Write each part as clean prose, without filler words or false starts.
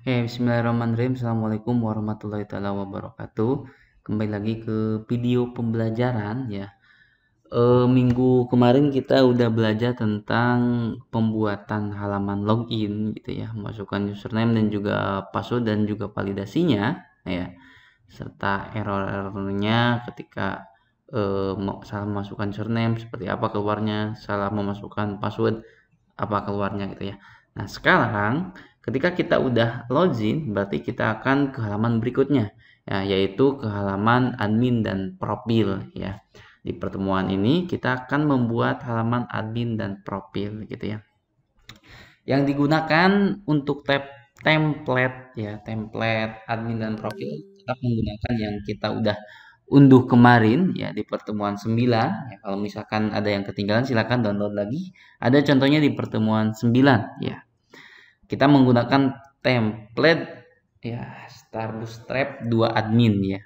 Bismillahirrahmanirrahim. Assalamualaikum warahmatullahi taala wabarakatuh. Kembali lagi ke video pembelajaran ya. Minggu kemarin kita udah belajar tentang pembuatan halaman login gitu ya, masukkan username dan juga password dan juga validasinya ya, serta error-errornya ketika salah memasukkan username seperti apa keluarnya, salah memasukkan password apa keluarnya gitu ya. Nah, sekarang ketika kita udah login, berarti kita akan ke halaman berikutnya, ya, yaitu ke halaman admin dan profil ya. Di pertemuan ini kita akan membuat halaman admin dan profil gitu ya. Yang digunakan untuk tab template ya, template admin dan profil tetap menggunakan yang kita udah unduh kemarin ya di pertemuan 9 ya. Kalau misalkan ada yang ketinggalan silakan download lagi. Ada contohnya di pertemuan 9 ya. Kita menggunakan template ya Starbootstrap 2 admin ya.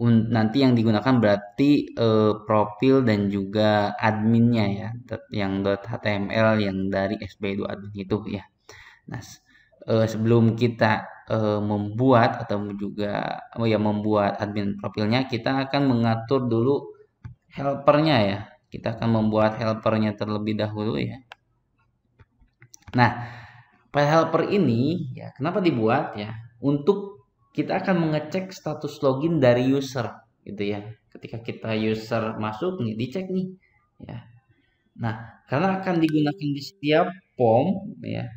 Nanti yang digunakan berarti profil dan juga adminnya ya, yang .html yang dari sb2 admin itu ya. Nah, sebelum kita membuat atau juga membuat admin profilnya, kita akan mengatur dulu helpernya ya. Kita akan membuat helpernya terlebih dahulu ya. Nah, file helper ini ya kenapa dibuat ya? Untuk kita akan mengecek status login dari user gitu ya. Ketika kita user masuk nih, dicek nih ya. Nah, karena akan digunakan di setiap form ya,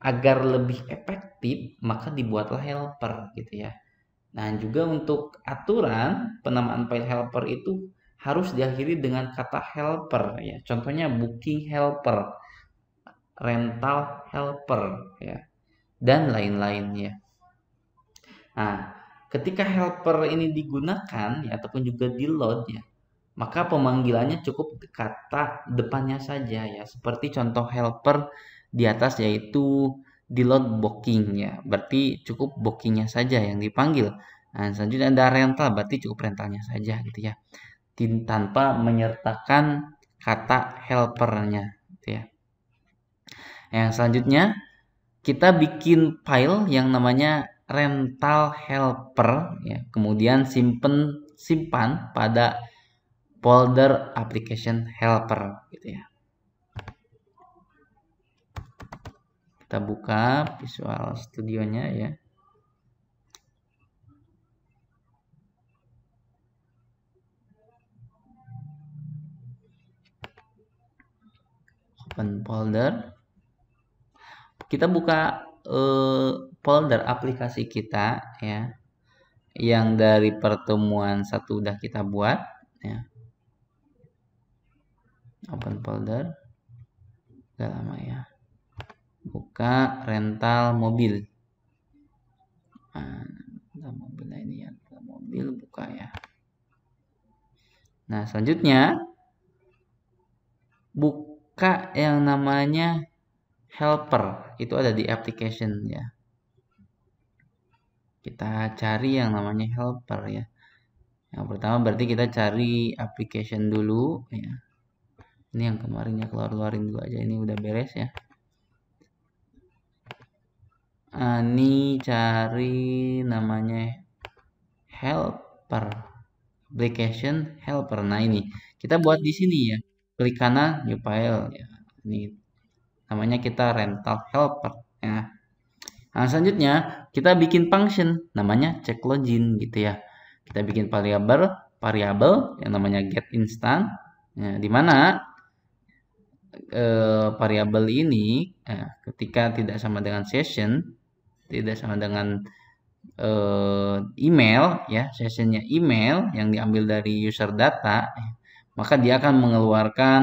agar lebih efektif maka dibuatlah helper gitu ya. Nah, juga untuk aturan penamaan file helper itu harus diakhiri dengan kata helper ya. Contohnya booking helper, rental helper ya, dan lain-lainnya. Nah, ketika helper ini digunakan ya, ataupun juga di load ya, maka pemanggilannya cukup kata depannya saja ya. Seperti contoh helper di atas yaitu di load booking ya. Berarti cukup bookingnya saja yang dipanggil. Nah, selanjutnya ada rental, berarti cukup rentalnya saja gitu ya. Tanpa menyertakan kata helpernya gitu ya. Yang selanjutnya kita bikin file yang namanya rental helper ya, kemudian simpan pada folder application helper gitu ya. Kita buka Visual Studio-nya ya. Open folder. Kita buka folder aplikasi kita ya, yang dari pertemuan satu udah kita buat ya. Open folder. Gak lama ya. Buka rental mobil. Rental mobil ini ya, rental mobil buka ya. Nah, selanjutnya buka yang namanya helper, itu ada di application ya. Kita cari yang namanya helper ya. Yang pertama berarti kita cari application dulu ya. Ini yang kemarin ya, keluarin dulu aja, ini udah beres ya. Ini cari namanya helper, application helper. Nah, ini kita buat di sini ya. Klik kanan new file ya. Ini namanya kita rental helper ya. Nah, selanjutnya kita bikin function namanya check login gitu ya. Kita bikin variabel yang namanya get instant ya, di mana variabel ini ketika tidak sama dengan session, tidak sama dengan email ya, sessionnya email yang diambil dari user data, maka dia akan mengeluarkan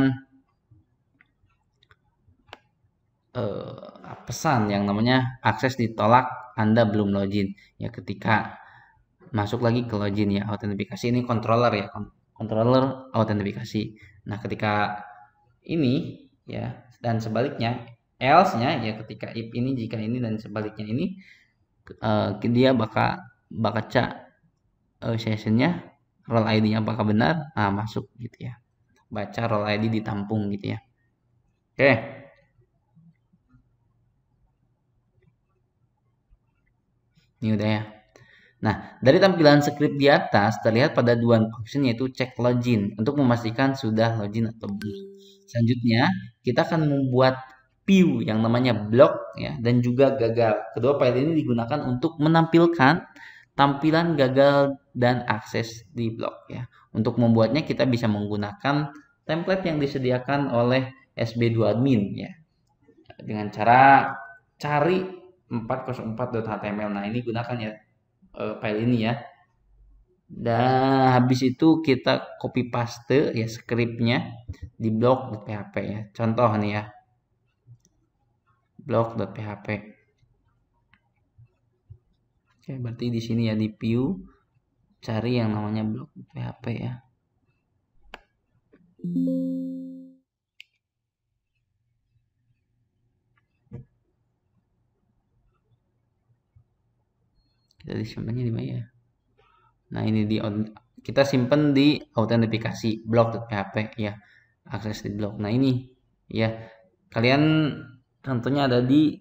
pesan yang namanya akses ditolak, Anda belum login ya. Ketika masuk lagi ke login ya, autentifikasi ini controller ya, controller autentifikasi. Nah, ketika ini ya dan sebaliknya else-nya ya, ketika if ini, jika ini, dan sebaliknya ini dia bakal baca sessionnya, role ID-nya apakah benar, nah masuk gitu ya, baca role ID ditampung gitu ya. Oke. Ini udah ya. Nah, dari tampilan script di atas terlihat pada dua function yaitu check login untuk memastikan sudah login atau belum. Selanjutnya, kita akan membuat view yang namanya block ya dan juga gagal. Kedua file ini digunakan untuk menampilkan tampilan gagal dan akses di blok ya. Untuk membuatnya kita bisa menggunakan template yang disediakan oleh SB2admin ya. Dengan cara cari 404.html. Nah, ini gunakan ya file ini ya. Dan habis itu kita copy paste ya scriptnya di blog.php ya. Contoh nih ya. Blog.php. Oke, berarti di sini ya di view cari yang namanya blog.php ya. Kita disimpannya di mana ya? Nah, ini kita simpan di autentifikasi blog.php ya. Akses di blog. Nah, ini ya. Kalian tentunya ada di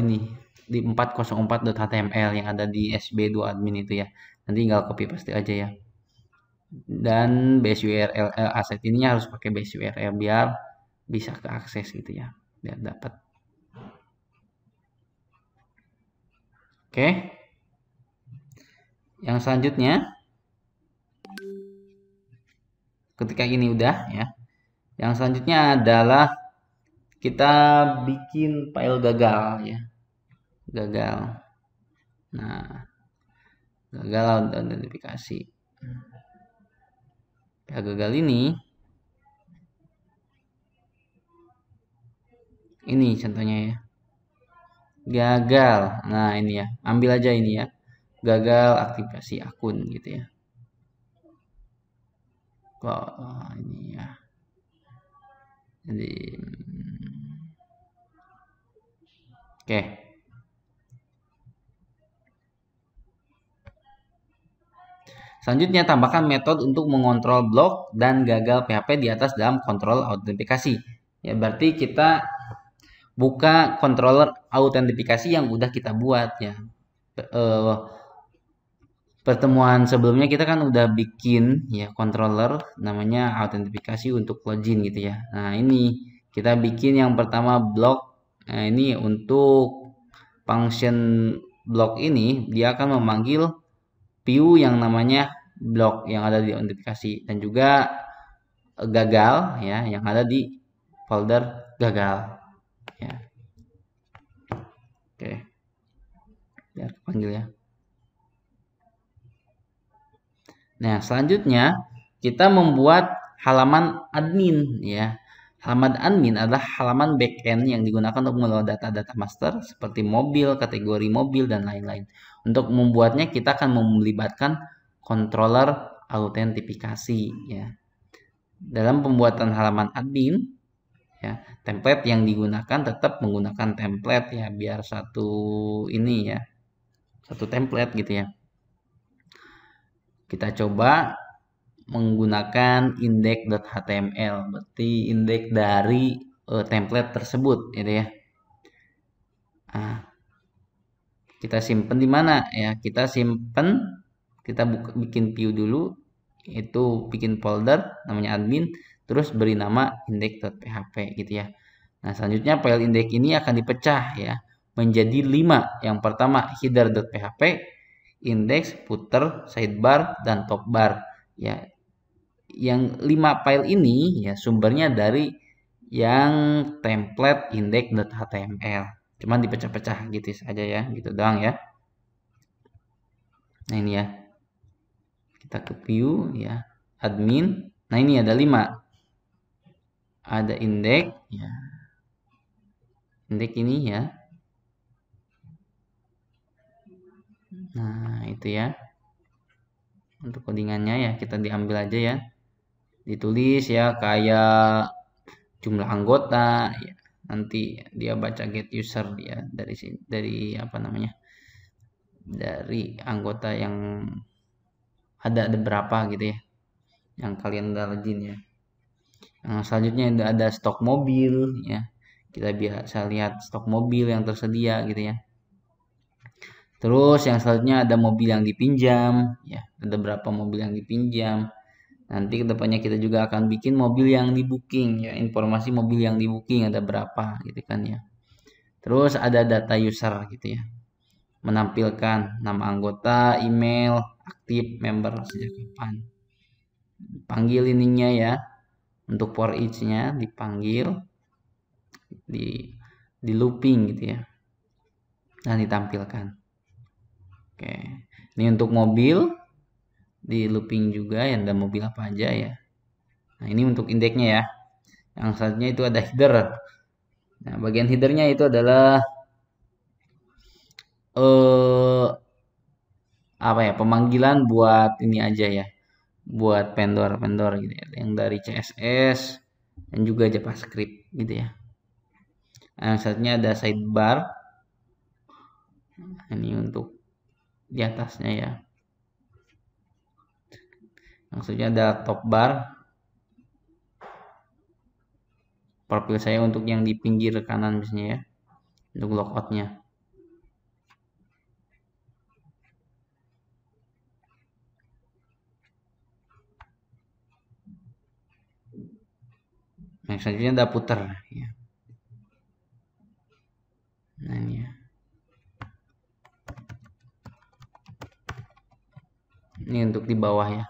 ini di 404.html yang ada di SB2admin itu ya. Nanti tinggal copy paste aja ya. Dan base URL aset ini harus pakai base URL biar bisa keakses gitu ya. Biar dapat. Oke. Yang selanjutnya ketika ini udah ya. Yang selanjutnya adalah kita bikin file gagal ya. Gagal. Nah, gagal autentifikasi. File gagal ini contohnya ya. Gagal. Nah, ini ya. Ambil aja ini ya. Gagal aktivasi akun gitu ya. Kok ini ya. Jadi oke. Selanjutnya tambahkan metode untuk mengontrol blok dan gagal PHP di atas dalam kontrol autentifikasi. Ya, berarti kita buka controller autentifikasi yang udah kita buat ya. Pertemuan sebelumnya kita kan udah bikin ya controller namanya autentifikasi untuk login gitu ya. Nah, ini kita bikin yang pertama blok. Nah, ini untuk function blok ini dia akan memanggil view yang namanya blok yang ada di autentifikasi dan juga gagal ya yang ada di folder gagal ya. Oke. Biar panggil ya. Nah, selanjutnya kita membuat halaman admin ya. Halaman admin adalah halaman backend yang digunakan untuk mengelola data-data master seperti mobil, kategori mobil, dan lain-lain. Untuk membuatnya kita akan melibatkan controller autentifikasi ya. Dalam pembuatan halaman admin ya, template yang digunakan tetap menggunakan template ya biar satu ini ya. Satu template gitu ya. Kita coba menggunakan index.html berarti indeks dari template tersebut gitu ya. Nah, kita simpan di mana ya? Kita simpan, kita bikin view dulu, itu bikin folder namanya admin, terus beri nama index.php gitu ya. Nah, selanjutnya file index ini akan dipecah ya menjadi 5. Yang pertama header.php, index, footer, sidebar, dan top bar ya. Yang 5 file ini ya sumbernya dari yang template index.html. Cuman dipecah-pecah gitu saja ya, gitu doang ya. Nah, ini ya. Kita ke view ya, admin. Nah, ini ada 5. Ada index ya. Index ini ya. Nah, itu ya. Untuk codingannya ya kita diambil aja ya. Ditulis ya kayak jumlah anggota ya. Nanti dia baca get user dia dari sini, dari apa namanya? Dari anggota yang ada berapa gitu ya. Yang kalian udah login ya. Yang selanjutnya ada stok mobil ya. Kita bisa lihat stok mobil yang tersedia gitu ya. Terus yang selanjutnya ada mobil yang dipinjam, ya, ada berapa mobil yang dipinjam. Nanti kedepannya kita juga akan bikin mobil yang di booking, ya, informasi mobil yang di booking ada berapa, gitu kan ya. Terus ada data user gitu ya, menampilkan nama anggota, email, aktif, member sejak kapan. Panggil ininya ya, untuk for each-nya dipanggil, di looping gitu ya, dan ditampilkan. Oke, ini untuk mobil di looping juga ya, ada mobil apa aja ya. Nah ini untuk indeksnya ya. Yang selanjutnya itu ada header. Nah bagian headernya itu adalah apa ya, pemanggilan buat ini aja ya, buat vendor-vendor gitu ya, yang dari CSS dan juga JavaScript gitu ya. Nah, yang selanjutnya ada sidebar. Nah, ini untuk di atasnya ya. Maksudnya ada top bar. Profil saya untuk yang di pinggir kanan misalnya ya, untuk logoutnya. Nah, selanjutnya ada puter ya. Nah, ini ya. Ini untuk di bawah ya.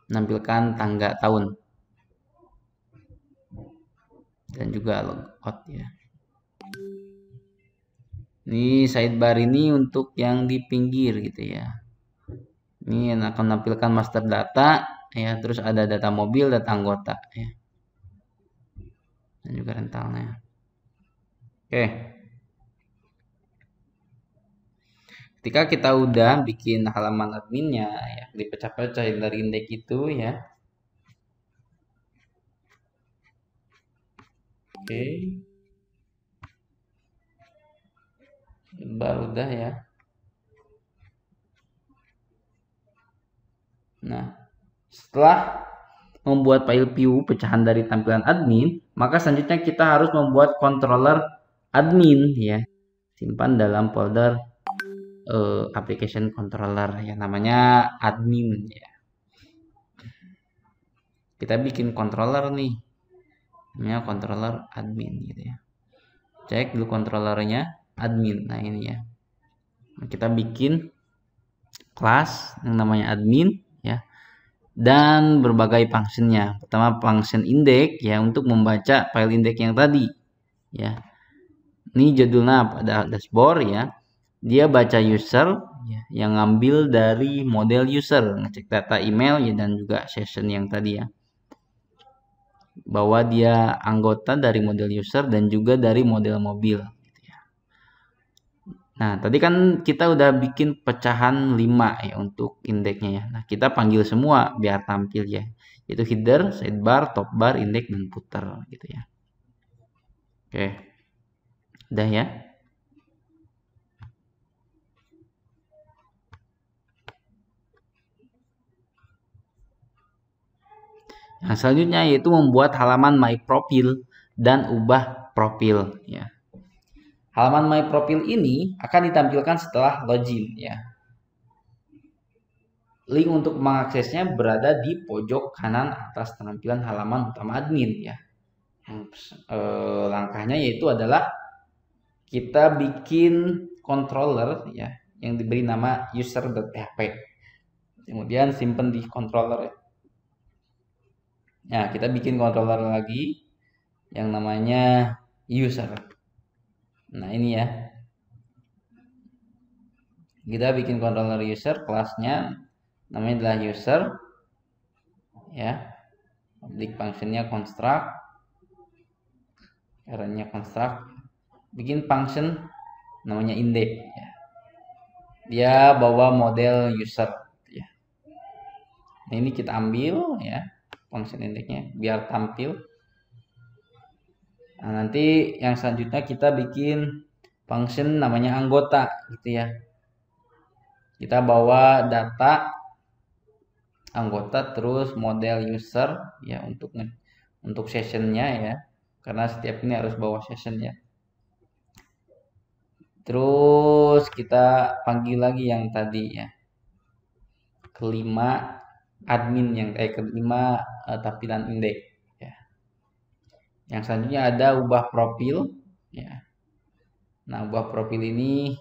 Menampilkan tangga tahun. Dan juga logout ya. Ini sidebar ini untuk yang di pinggir gitu ya. Ini yang akan menampilkan master data ya, terus ada data mobil, data anggota ya. Dan juga rentalnya. Oke. Ketika kita udah bikin halaman adminnya ya, dipecah-pecahin dari indeks itu ya. Oke. Baru udah ya. Nah, setelah membuat file view pecahan dari tampilan admin, maka selanjutnya kita harus membuat controller admin ya. Simpan dalam folder application controller yang namanya admin ya. Kita bikin controller nih, namanya controller admin gitu ya. Cek dulu controllernya admin. Nah ini ya. Kita bikin kelas yang namanya admin ya, dan berbagai functionnya. Pertama function index ya, untuk membaca file index yang tadi ya. Ini judulnya apa? Ada dashboard ya. Dia baca user ya, yang ngambil dari model user, ngecek data email ya, dan juga session yang tadi ya, bahwa dia anggota dari model user dan juga dari model mobil gitu ya. Nah tadi kan kita udah bikin pecahan 5 ya untuk indeksnya ya. Nah kita panggil semua biar tampil ya, yaitu header, sidebar, top bar, index, dan footer gitu ya. Oke, udah ya. Nah, selanjutnya yaitu membuat halaman my profile dan ubah profil ya. Halaman my profile ini akan ditampilkan setelah login ya. Link untuk mengaksesnya berada di pojok kanan atas tampilan halaman utama admin ya. Langkahnya yaitu adalah kita bikin controller ya, yang diberi nama user.php. Kemudian simpan di controller ya. Nah, kita bikin controller lagi yang namanya user. Nah, ini ya. Kita bikin controller user, kelasnya namanya adalah user ya. Public functionnya construct, caranya construct. Bikin function namanya index ya. Dia bawa model user ya. Nah, ini kita ambil ya, function indexnya biar tampil. Nah, nanti yang selanjutnya kita bikin function namanya anggota gitu ya. Kita bawa data anggota terus model user ya, untuk sessionnya ya, karena setiap ini harus bawa session ya. Terus Terus kita panggil lagi yang tadi ya. Kelima admin yang kelima tampilan indeks ya. Yang selanjutnya ada ubah profil ya. Nah, ubah profil ini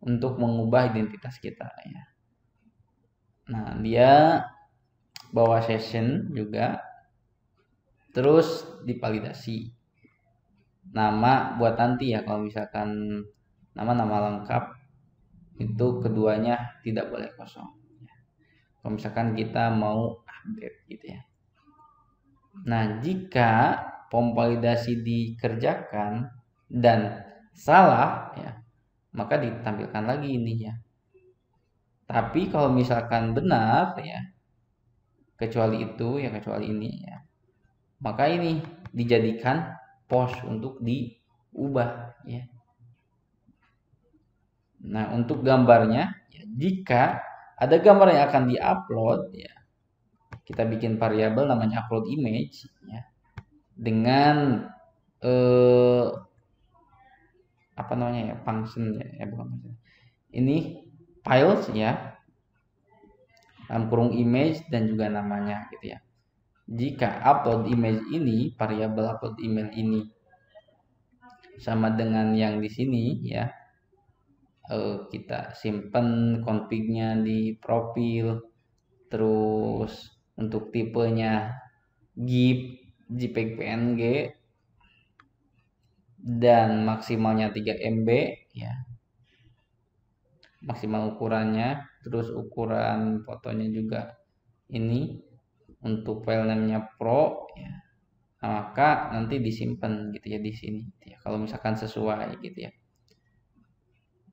untuk mengubah identitas kita ya. Nah, dia bawa session juga. Terus divalidasi. Nama buat nanti ya, kalau misalkan nama lengkap itu keduanya tidak boleh kosong. Kalau misalkan kita mau update gitu ya. Nah, jika form validasi dikerjakan dan salah ya, maka ditampilkan lagi ini ya. Tapi kalau misalkan benar ya, kecuali ini ya, maka ini dijadikan post untuk diubah ya. Nah, untuk gambarnya ya, jika ada gambar yang akan diupload ya, kita bikin variabel namanya upload image ya, dengan apa namanya ya, function ya, bukan function. Ini files ya, dalam kurung image dan juga namanya gitu ya. Jika upload image ini, variabel upload email ini sama dengan yang di sini ya, kita simpen config-nya di profil, terus untuk tipenya GIF, JPEG, PNG, dan maksimalnya 3 MB ya, maksimal ukurannya, terus ukuran fotonya juga ini untuk file namanya pro ya. Nah, maka nanti disimpan gitu ya di sini gitu ya, kalau misalkan sesuai gitu ya.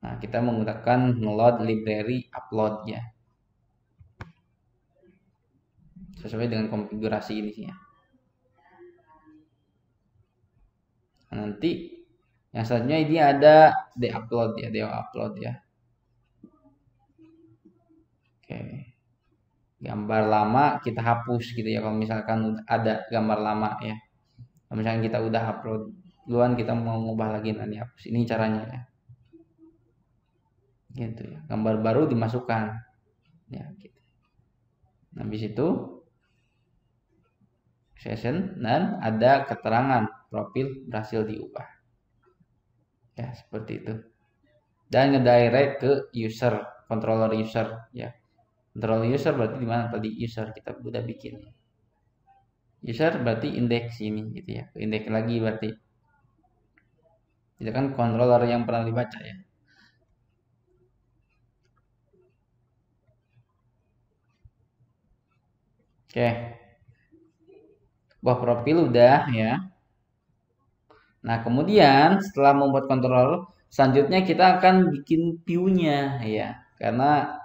Nah, kita menggunakan load library upload ya, sesuai dengan konfigurasi ini sih ya. Nah, nanti yang selanjutnya ini ada de-upload ya. Oke. Gambar lama kita hapus gitu ya, kalau misalkan ada gambar lama ya. Kalau misalkan kita udah upload duluan, kita mau ngubah lagi, nanti hapus. Ini caranya ya. Gitu ya. Gambar baru dimasukkan. Ya, gitu. Nah, habis itu session dan ada keterangan profil berhasil diubah. Ya, seperti itu. Dan ngedirect ke user, controller user ya. Controller user berarti di mana tadi user kita udah bikin. User berarti indeks ini gitu ya. Indeks lagi berarti. Itu kan controller yang pernah dibaca ya. Oke. Buah profil udah ya. Nah, kemudian setelah membuat controller, selanjutnya kita akan bikin view-nya ya. Karena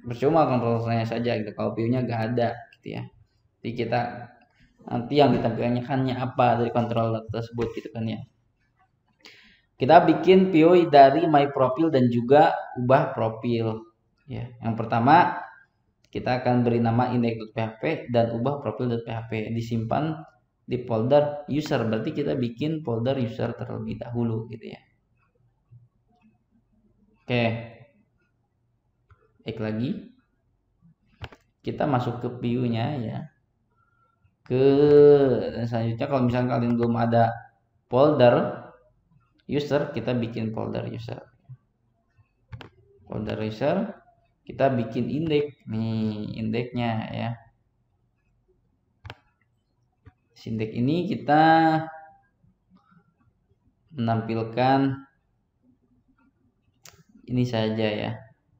percuma controllernya saja gitu kalau view-nya nggak ada gitu ya. Jadi kita nanti yang ditampilkannya hanya apa dari controller tersebut gitu kan ya. Kita bikin view dari my profile dan juga ubah profil ya. Yang pertama kita akan beri nama index.php dan ubah profil.php, disimpan di folder user, berarti kita bikin folder user terlebih dahulu gitu ya. Oke, baik lagi kita masuk ke view-nya ya. Selanjutnya kalau misalnya kalian belum ada folder user, kita bikin folder user. Folder user, kita bikin indeks nih, indeksnya ya. Indeks ini kita menampilkan ini saja ya.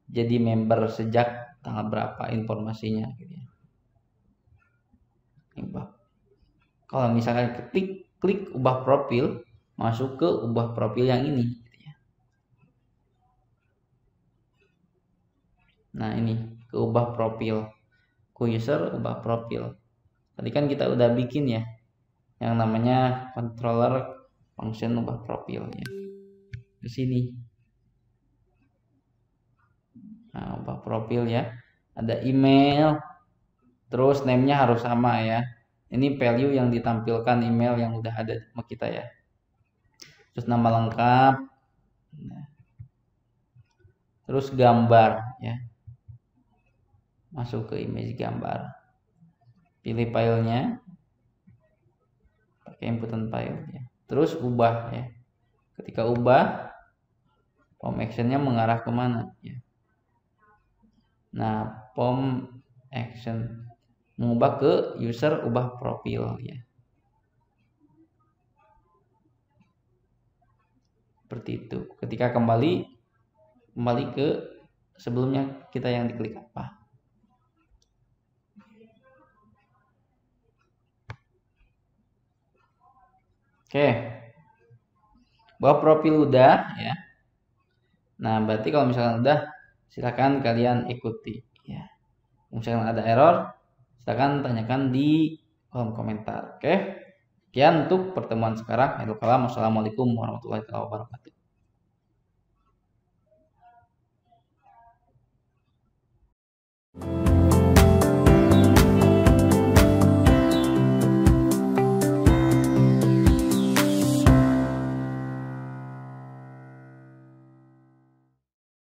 Jadi member sejak tanggal berapa informasinya gitu ya. Kalau misalkan klik ubah profil, masuk ke ubah profil yang ini gitu ya. Nah, ini ke ubah profil, ke user ubah profil. Tadi kan kita udah bikin ya yang namanya controller function ubah profil ya. Ke sini. Nah, ubah profil ya. Ada email, terus name-nya harus sama ya. Ini value yang ditampilkan email yang udah ada sama kita ya. Terus nama lengkap. Nah, terus gambar ya. Masuk ke image gambar. Pilih filenya. Pakai inputan file ya. Terus ubah ya. Ketika ubah, pom actionnya mengarah kemana ya. Nah, pom action mengubah ke user ubah profil ya. Seperti itu. Ketika kembali ke sebelumnya kita yang diklik apa. Oke. Bahwa profil udah ya. Nah, berarti kalau misalkan udah, silakan kalian ikuti ya. Misalkan ada error, silakan tanyakan di kolom komentar. Oke. Sekian untuk pertemuan sekarang. Assalamualaikum warahmatullahi wabarakatuh.